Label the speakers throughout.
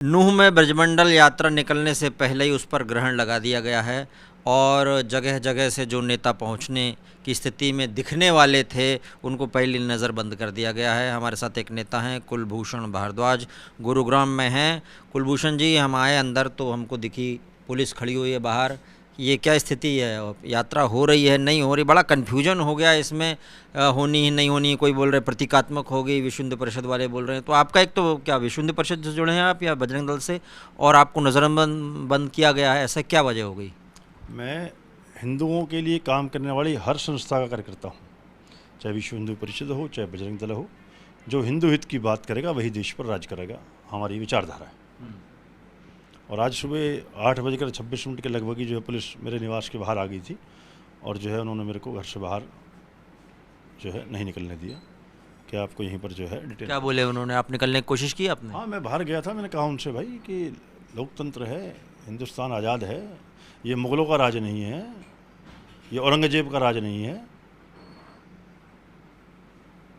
Speaker 1: नूह में ब्रजमंडल यात्रा निकलने से पहले ही उस पर ग्रहण लगा दिया गया है और जगह जगह से जो नेता पहुंचने की स्थिति में दिखने वाले थे उनको पहली नज़र बंद कर दिया गया है। हमारे साथ एक नेता हैं कुलभूषण भारद्वाज, गुरुग्राम में हैं। कुलभूषण जी, हम आए अंदर तो हमको दिखी पुलिस खड़ी हुई है बाहर। ये क्या स्थिति है? यात्रा हो रही है, नहीं हो रही? बड़ा कन्फ्यूजन हो गया इसमें, होनी ही नहीं होनी। कोई बोल रहे प्रतीकात्मक होगी, विश्व हिंदू परिषद वाले बोल रहे हैं। तो आपका एक तो क्या विश्व हिंदू परिषद से जुड़े हैं आप या बजरंग दल से, और आपको नज़रबंद बंद किया गया है, ऐसा क्या वजह हो गई?
Speaker 2: मैं हिंदुओं के लिए काम करने वाली हर संस्था का कार्यकर्ता हूँ, चाहे विश्व हिंदू परिषद हो, चाहे बजरंग दल हो। जो हिंदू हित की बात करेगा वही देश पर राज करेगा, हमारी विचारधारा है। और आज सुबह 8:26 के लगभग ही जो है पुलिस मेरे निवास के बाहर आ गई थी और जो है उन्होंने मेरे को घर से बाहर जो है नहीं निकलने दिया कि आपको यहीं पर जो है डिटेल।
Speaker 1: क्या बोले उन्होंने? आप निकलने की कोशिश की आपने?
Speaker 2: हाँ, मैं बाहर गया था। मैंने कहा उनसे, भाई कि लोकतंत्र है, हिंदुस्तान आज़ाद है, ये मुग़लों का राज नहीं है, ये औरंगजेब का राज नहीं है,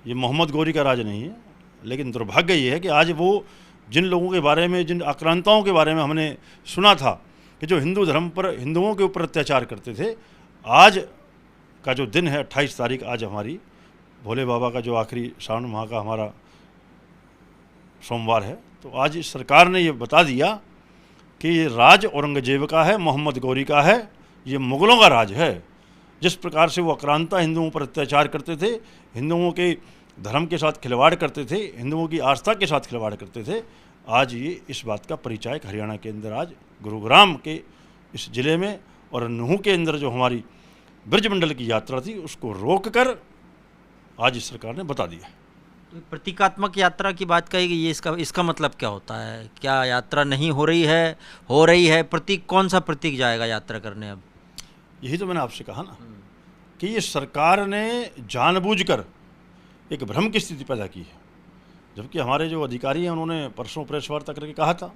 Speaker 2: ये मोहम्मद गोरी का राज नहीं है। लेकिन दुर्भाग्य ये है कि आज वो जिन लोगों के बारे में, जिन आक्रांताओं के बारे में हमने सुना था कि जो हिंदू धर्म पर, हिंदुओं के ऊपर अत्याचार करते थे, आज का जो दिन है 28 तारीख, आज हमारी भोले बाबा का जो आखिरी श्रावण माह का हमारा सोमवार है, तो आज इस सरकार ने ये बता दिया कि ये राज औरंगजेब का है, मोहम्मद गोरी का है, ये मुग़लों का राज है। जिस प्रकार से वो आक्रांता हिंदुओं पर अत्याचार करते थे, हिंदुओं के धर्म के साथ खिलवाड़ करते थे, हिंदुओं की आस्था के साथ खिलवाड़ करते थे, आज ये इस बात का परिचायक हरियाणा के अंदर, आज गुरुग्राम के इस ज़िले में और नूह के अंदर जो हमारी ब्रजमंडल की यात्रा थी उसको रोक कर आज इस सरकार ने बता दिया।
Speaker 1: तो प्रतीकात्मक यात्रा की बात कही गई, ये इसका मतलब क्या होता है? क्या यात्रा नहीं हो रही है, हो रही है? प्रतीक, कौन सा प्रतीक जाएगा यात्रा करने अब?
Speaker 2: यही तो मैंने आपसे कहा ना कि ये सरकार ने जानबूझकर एक भ्रम की स्थिति पैदा की है। जबकि हमारे जो अधिकारी हैं उन्होंने परसों प्रेस वार्ता करके कहा था,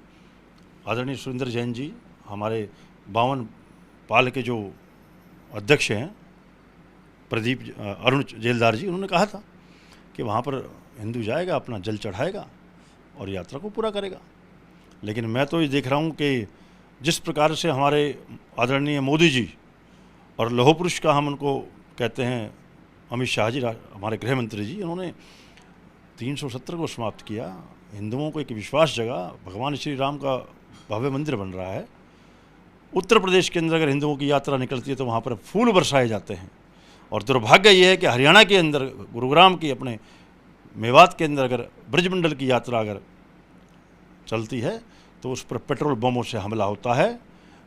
Speaker 2: आदरणीय सुरेंद्र जैन जी, हमारे 52 पाल के जो अध्यक्ष हैं, प्रदीप अरुण जेलदार जी, उन्होंने कहा था कि वहाँ पर हिंदू जाएगा, अपना जल चढ़ाएगा और यात्रा को पूरा करेगा। लेकिन मैं तो ये देख रहा हूँ कि जिस प्रकार से हमारे आदरणीय मोदी जी और लौह पुरुष का हम उनको कहते हैं, अमित शाह जी, हमारे गृह मंत्री जी, उन्होंने 370 को समाप्त किया, हिंदुओं को एक विश्वास जगा, भगवान श्री राम का भव्य मंदिर बन रहा है। उत्तर प्रदेश के अंदर अगर हिंदुओं की यात्रा निकलती है तो वहाँ पर फूल बरसाए जाते हैं। और दुर्भाग्य ये है कि हरियाणा के अंदर, गुरुग्राम की, अपने मेवात के अंदर अगर ब्रजमंडल की यात्रा अगर चलती है तो उस पर पेट्रोल बमों से हमला होता है,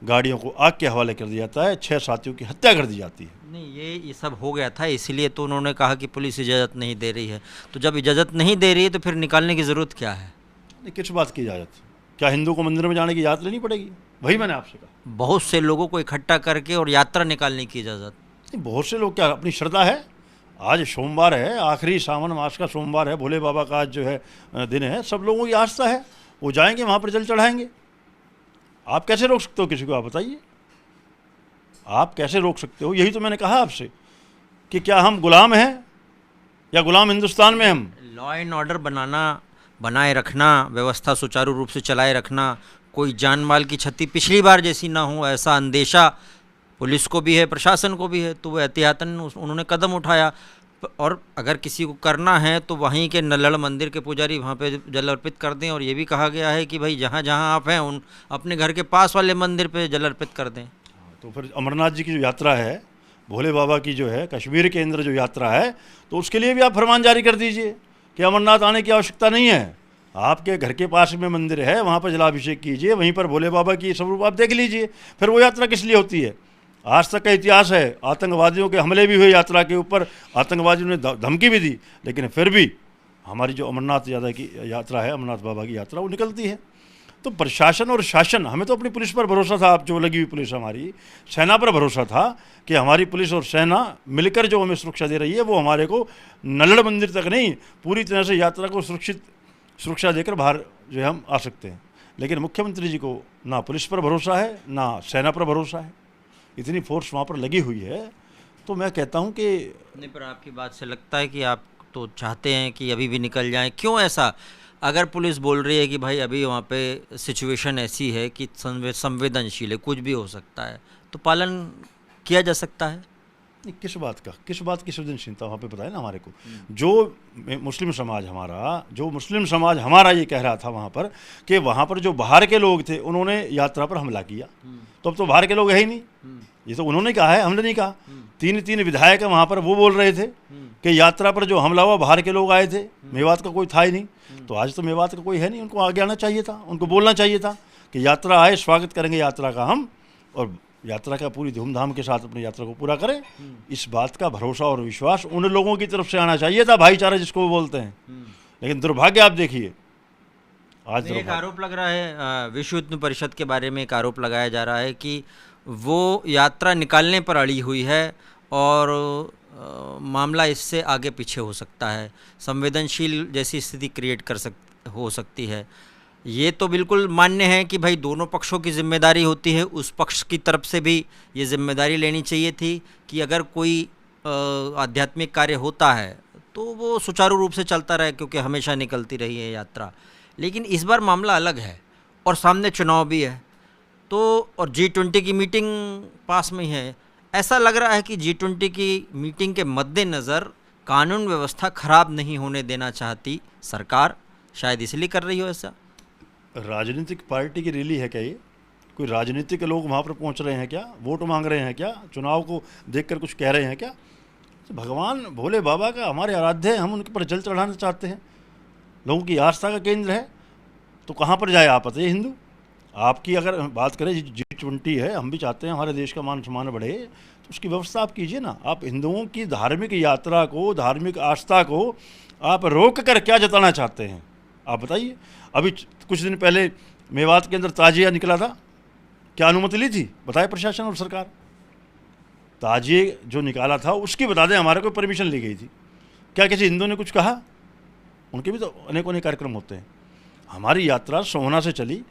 Speaker 2: गाड़ियों को आग के हवाले कर दिया जाता है, 6 साथियों की हत्या कर दी जाती है।
Speaker 1: नहीं, ये सब हो गया था, इसीलिए तो उन्होंने कहा कि पुलिस इजाज़त नहीं दे रही है। तो जब इजाज़त नहीं दे रही है तो फिर निकालने की ज़रूरत क्या है?
Speaker 2: नहीं, किस बात की इजाज़त? क्या हिंदू को मंदिर में जाने की इजाज़त लेनी पड़ेगी? वही मैंने आपसे कहा।
Speaker 1: बहुत से लोगों को इकट्ठा करके और यात्रा निकालने की इजाज़त?
Speaker 2: नहीं, बहुत से लोग क्या, अपनी श्रद्धा है। आज सोमवार है, आखिरी सावन मास का सोमवार है, भोले बाबा का आज जो है दिन है, सब लोगों की आस्था है, वो जाएंगे, वहाँ पर जल चढ़ाएंगे। आप कैसे रोक सकते हो किसी को? आप बताइए, आप कैसे रोक सकते हो? यही तो मैंने कहा आपसे कि क्या हम गुलाम हैं या गुलाम हिंदुस्तान में हम?
Speaker 1: लॉ एंड ऑर्डर बनाए रखना, व्यवस्था सुचारू रूप से चलाए रखना, कोई जान माल की क्षति पिछली बार जैसी ना हो, ऐसा अंदेशा पुलिस को भी है, प्रशासन को भी है, तो वो एहतियातन उन्होंने कदम उठाया। और अगर किसी को करना है तो वहीं के नल्लड़ मंदिर के पुजारी वहाँ पे जल अर्पित कर दें। और ये भी कहा गया है कि भाई जहाँ जहाँ आप हैं उन अपने घर के पास वाले मंदिर पे जल अर्पित कर दें।
Speaker 2: तो फिर अमरनाथ जी की जो यात्रा है, भोले बाबा की जो है कश्मीर के अंदर जो यात्रा है, तो उसके लिए भी आप फरमान जारी कर दीजिए कि अमरनाथ आने की आवश्यकता नहीं है। आपके घर के पास में मंदिर है, वहाँ पर जलाभिषेक कीजिए, वहीं पर भोले बाबा की स्वरूप आप देख लीजिए। फिर वो यात्रा किस लिए होती है? आज तक का इतिहास है, आतंकवादियों के हमले भी हुए यात्रा के ऊपर, आतंकवादियों ने धमकी भी दी, लेकिन फिर भी हमारी जो अमरनाथ यात्रा है, अमरनाथ बाबा की यात्रा, वो निकलती है। तो प्रशासन और शासन, हमें तो अपनी पुलिस पर भरोसा था, आप जो लगी हुई पुलिस, हमारी सेना पर भरोसा था कि हमारी पुलिस और सेना मिलकर जो हमें सुरक्षा दे रही है, वो हमारे को नल्लड़ मंदिर तक नहीं, पूरी तरह से यात्रा को सुरक्षा देकर बाहर जो है हम आ सकते हैं। लेकिन मुख्यमंत्री जी को ना पुलिस पर भरोसा है, ना सेना पर भरोसा है, इतनी फोर्स वहाँ पर लगी हुई है। तो मैं कहता हूँ कि
Speaker 1: नहीं, पर आपकी बात से लगता है कि आप तो चाहते हैं कि अभी भी निकल जाएं। क्यों ऐसा? अगर पुलिस बोल रही है कि भाई अभी वहाँ पे सिचुएशन ऐसी है कि संवेदनशील है, कुछ भी हो सकता है, तो पालन किया जा सकता है?
Speaker 2: नहीं, किस बात की संवेदनशीलता वहाँ पे बताए ना हमारे को। जो मुस्लिम समाज हमारा ये कह रहा था वहाँ पर कि वहाँ पर जो बाहर के लोग थे उन्होंने यात्रा पर हमला किया, तो अब तो बाहर के लोग है ही नहीं। ये तो उन्होंने कहा है, हमने नहीं कहा। तीन विधायक वहाँ पर वो बोल रहे थे कि यात्रा पर जो हमला हुआ बाहर के लोग आए थे, मेवात का कोई था ही नहीं। तो आज तो मेवात का कोई है नहीं, उनको आगे आना चाहिए था, उनको बोलना चाहिए था कि यात्रा आए, स्वागत करेंगे यात्रा का हम, और यात्रा का पूरी धूमधाम के साथ अपनी यात्रा को पूरा करें। इस बात का भरोसा और विश्वास उन लोगों की तरफ से आना चाहिए था, भाईचारा जिसको वो बोलते हैं। लेकिन दुर्भाग्य आप देखिए आज
Speaker 1: एक आरोप लग रहा है, विश्व हिंदू परिषद के बारे में एक आरोप लगाया जा रहा है कि वो यात्रा निकालने पर अड़ी हुई है और मामला इससे आगे पीछे हो सकता है, संवेदनशील जैसी स्थिति क्रिएट हो सकती है। ये तो बिल्कुल मान्य है कि भाई दोनों पक्षों की जिम्मेदारी होती है, उस पक्ष की तरफ से भी ये जिम्मेदारी लेनी चाहिए थी कि अगर कोई आध्यात्मिक कार्य होता है तो वो सुचारू रूप से चलता रहे, क्योंकि हमेशा निकलती रही है यात्रा। लेकिन इस बार मामला अलग है और सामने चुनाव भी है, तो और G20 की मीटिंग पास में ही है। ऐसा लग रहा है कि G20 की मीटिंग के मद्देनज़र कानून व्यवस्था खराब नहीं होने देना चाहती सरकार, शायद इसलिए कर रही हो ऐसा।
Speaker 2: राजनीतिक पार्टी की रैली है क्या ये? कोई राजनीतिक लोग वहाँ पर पहुँच रहे हैं क्या? वोट मांग रहे हैं क्या? चुनाव को देखकर कुछ कह रहे हैं क्या? तो भगवान भोले बाबा का हमारे आराध्य है, हम उनके पर जल चढ़ाना चाहते हैं, लोगों की आस्था का केंद्र है। तो कहाँ पर जाए आप बताइए हिंदू? आपकी अगर बात करें G20 है, हम भी चाहते हैं हमारे देश का मान सम्मान बढ़े, तो उसकी व्यवस्था आप कीजिए ना। आप हिंदुओं की धार्मिक यात्रा को, धार्मिक आस्था को आप रोक कर क्या जताना चाहते हैं आप बताइए। अभी कुछ दिन पहले मेवात के अंदर ताजिया निकला था, क्या अनुमति ली थी बताए प्रशासन और सरकार? ताजिए जो निकाला था उसकी बता दें, हमारे को परमिशन ली गई थी क्या? किसी हिंदू ने कुछ कहा? उनके भी तो अनेक कार्यक्रम होते हैं। हमारी यात्रा सोहना से चली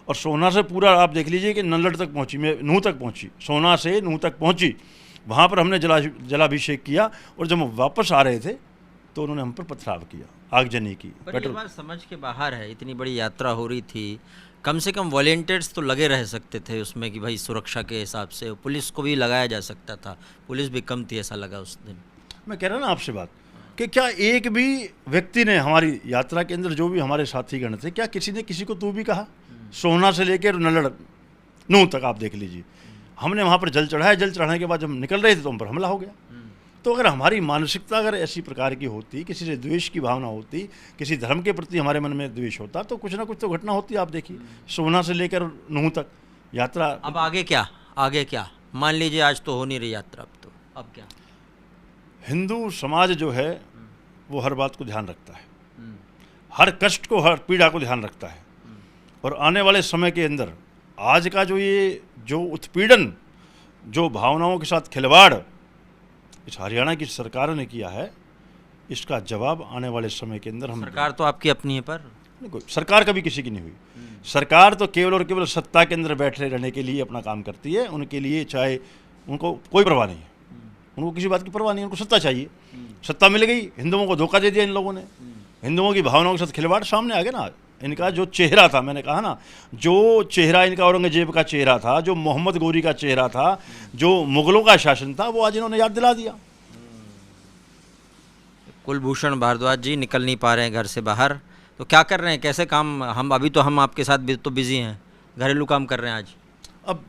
Speaker 2: और सोहना से पूरा आप देख लीजिए कि नल्लड़ तक पहुंची, नूह तक पहुंची, सोहना से नूह तक पहुंची। वहाँ पर हमने जलाभिषेक किया और जब हम वापस आ रहे थे तो उन्होंने हम पर पथराव किया, आगजनी की।
Speaker 1: पर ये बात समझ के बाहर है, इतनी बड़ी यात्रा हो रही थी, कम से कम वॉलेंटियर्स तो लगे रह सकते थे उसमें कि भाई सुरक्षा के हिसाब से, पुलिस को भी लगाया जा सकता था, पुलिस भी कम थी ऐसा लगा उस दिन। मैं
Speaker 2: कह रहा ना आपसे बात कि क्या एक भी व्यक्ति ने हमारी यात्रा के अंदर, जो भी हमारे साथीगण थे, क्या किसी ने किसी को तू भी कहा? सोहना से लेकर नल्लड़ नूह तक आप देख लीजिए, हमने वहाँ पर जल चढ़ाया। जल चढ़ाने के बाद जब हम निकल रहे थे तो हम पर हमला हो गया। तो अगर हमारी मानसिकता अगर ऐसी प्रकार की होती, किसी से द्वेष की भावना होती, किसी धर्म के प्रति हमारे मन में द्वेष होता, तो कुछ ना कुछ तो घटना होती। आप देखिए सोहना से लेकर नूह तक यात्रा।
Speaker 1: अब आगे क्या? मान लीजिए आज तो हो नहीं रही यात्रा, अब क्या?
Speaker 2: हिंदू समाज जो है वो हर बात को ध्यान रखता है, हर कष्ट को, हर पीड़ा को ध्यान रखता है। और आने वाले समय के अंदर आज का जो उत्पीड़न, जो भावनाओं के साथ खिलवाड़ इस हरियाणा की सरकार ने किया है, इसका जवाब आने वाले समय के अंदर हम।
Speaker 1: सरकार तो आपकी अपनी है, पर
Speaker 2: सरकार कभी किसी की नहीं हुई। सरकार तो केवल और केवल सत्ता के अंदर बैठे रहने के लिए अपना काम करती है। उनके लिए चाहे उनको कोई परवाह नहीं है, उनको किसी बात की परवाह नहीं है, उनको सत्ता चाहिए। सत्ता मिल गई, हिंदुओं को धोखा दे दिया इन लोगों ने, हिंदुओं की भावनाओं के साथ खिलवाड़ सामने आ गया ना। इनका जो चेहरा था, मैंने कहा ना, जो चेहरा इनका औरंगजेब का चेहरा था, जो मोहम्मद गोरी का चेहरा था, जो मुगलों का शासन था, वो आज इन्होंने याद दिला दिया।
Speaker 1: कुलभूषण भारद्वाज जी निकल नहीं पा रहे हैं घर से बाहर, तो क्या कर रहे हैं, कैसे काम? हम आपके साथ भी तो बिजी हैं, घरेलू काम कर रहे हैं आज।
Speaker 2: अब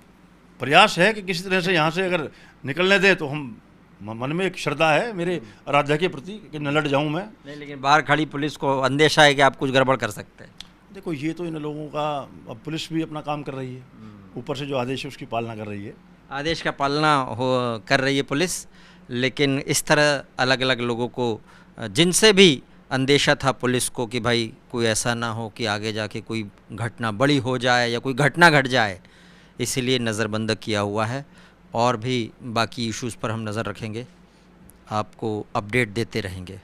Speaker 2: प्रयास है कि किसी तरह से यहाँ से अगर निकलने दे तो हम, मन में एक श्रद्धा है मेरे आराध्या के प्रति कि न लड़ जाऊं मैं।
Speaker 1: नहीं, लेकिन बाहर खड़ी पुलिस को अंदेशा है कि आप कुछ गड़बड़ कर सकते हैं।
Speaker 2: देखो ये तो इन लोगों का, अब पुलिस भी अपना काम कर रही है, ऊपर से जो आदेश है उसकी पालना कर रही है।
Speaker 1: आदेश का पालना कर रही है पुलिस, लेकिन इस तरह अलग अलग लोगों को, जिनसे भी अंदेशा था पुलिस को कि भाई कोई ऐसा ना हो कि आगे जाके कोई घटना बड़ी हो जाए या कोई घटना घट जाए, इसीलिए नज़रबंद किया हुआ है। और भी बाकी इश्यूज़ पर हम नज़र रखेंगे, आपको अपडेट देते रहेंगे।